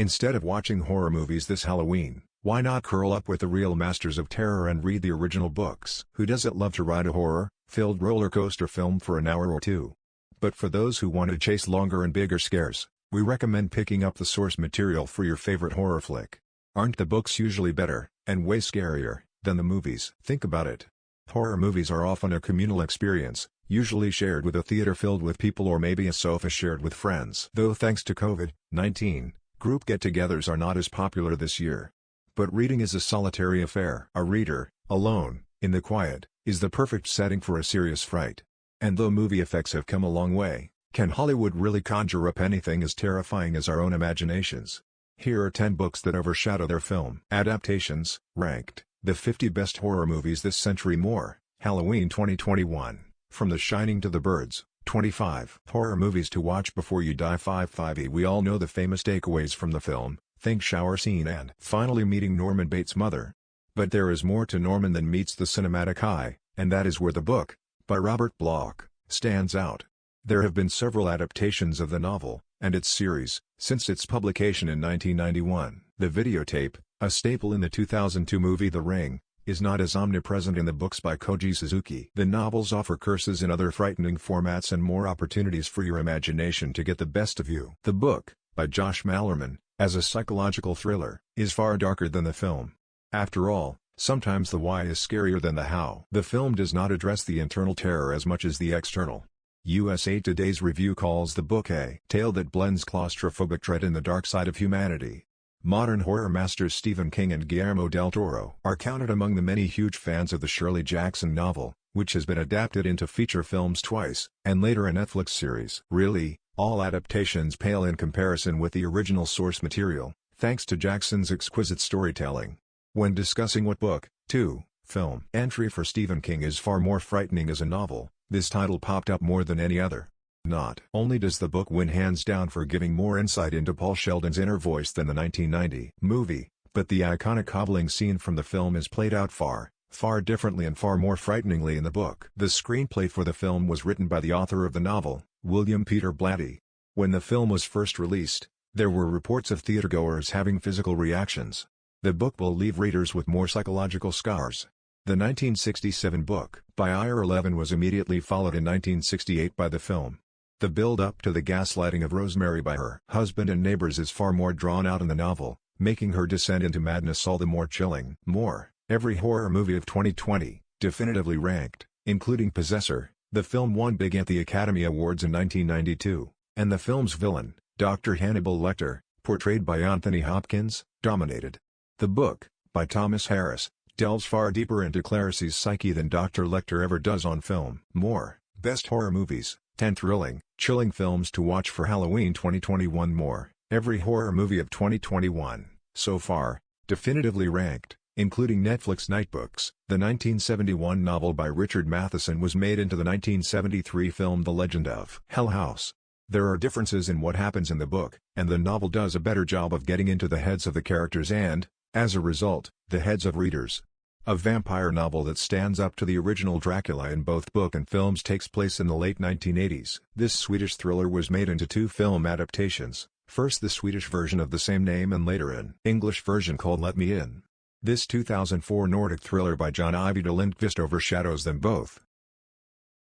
Instead of watching horror movies this Halloween, why not curl up with the real masters of terror and read the original books? Who doesn't love to ride a horror-filled roller coaster film for an hour or two? But for those who want to chase longer and bigger scares, we recommend picking up the source material for your favorite horror flick. Aren't the books usually better, and way scarier, than the movies? Think about it. Horror movies are often a communal experience, usually shared with a theater filled with people or maybe a sofa shared with friends. Though thanks to COVID-19, group get-togethers are not as popular this year. But reading is a solitary affair. A reader, alone, in the quiet, is the perfect setting for a serious fright. And though movie effects have come a long way, can Hollywood really conjure up anything as terrifying as our own imaginations? Here are 10 books that overshadow their film adaptations, ranked, the 50 best horror movies this century. More, Halloween 2021, From The Shining to The Birds, 25 horror movies to watch before you die. 5. We all know the famous takeaways from the film, think shower scene and finally meeting Norman Bates' mother. But there is more to Norman than meets the cinematic eye, and that is where the book, by Robert Bloch, stands out. There have been several adaptations of the novel, and its series, since its publication in 1991. The videotape, a staple in the 2002 movie The Ring, is not as omnipresent in the books by Koji Suzuki. The novels offer curses in other frightening formats and more opportunities for your imagination to get the best of you. The book, by Josh Malerman, as a psychological thriller, is far darker than the film. After all, sometimes the why is scarier than the how. The film does not address the internal terror as much as the external. USA Today's review calls the book a tale that blends claustrophobic dread and the dark side of humanity. Modern horror masters Stephen King and Guillermo del Toro are counted among the many huge fans of the Shirley Jackson novel, which has been adapted into feature films twice, and later a Netflix series. Really, all adaptations pale in comparison with the original source material, thanks to Jackson's exquisite storytelling. When discussing what book, to film entry for Stephen King is far more frightening as a novel, this title popped up more than any other. Not only does the book win hands down for giving more insight into Paul Sheldon's inner voice than the 1990 movie, but the iconic cobbling scene from the film is played out far differently and far more frighteningly in the book. The screenplay for the film was written by the author of the novel, William Peter Blatty. When the film was first released, there were reports of theatergoers having physical reactions. The book will leave readers with more psychological scars. The 1967 book, by Ira Levin, was immediately followed in 1968 by the film. The build-up to the gaslighting of Rosemary by her husband and neighbors is far more drawn out in the novel, making her descent into madness all the more chilling. More, every horror movie of 2020, definitively ranked, including Possessor. The film won big at the Academy Awards in 1992, and the film's villain, Dr. Hannibal Lecter, portrayed by Anthony Hopkins, dominated. The book, by Thomas Harris, delves far deeper into Clarice's psyche than Dr. Lecter ever does on film. More, best horror movies, 10 thrilling, chilling films to watch for Halloween 2021. More, every horror movie of 2021, so far, definitively ranked, including Netflix Nightbooks. The 1971 novel by Richard Matheson was made into the 1973 film The Legend of Hell House. There are differences in what happens in the book, and the novel does a better job of getting into the heads of the characters and, as a result, the heads of readers. A vampire novel that stands up to the original Dracula in both book and films takes place in the late 1980s. This Swedish thriller was made into 2 film adaptations, first the Swedish version of the same name and later an English version called Let Me In. This 2004 Nordic thriller by John Ajvide Lindqvist overshadows them both.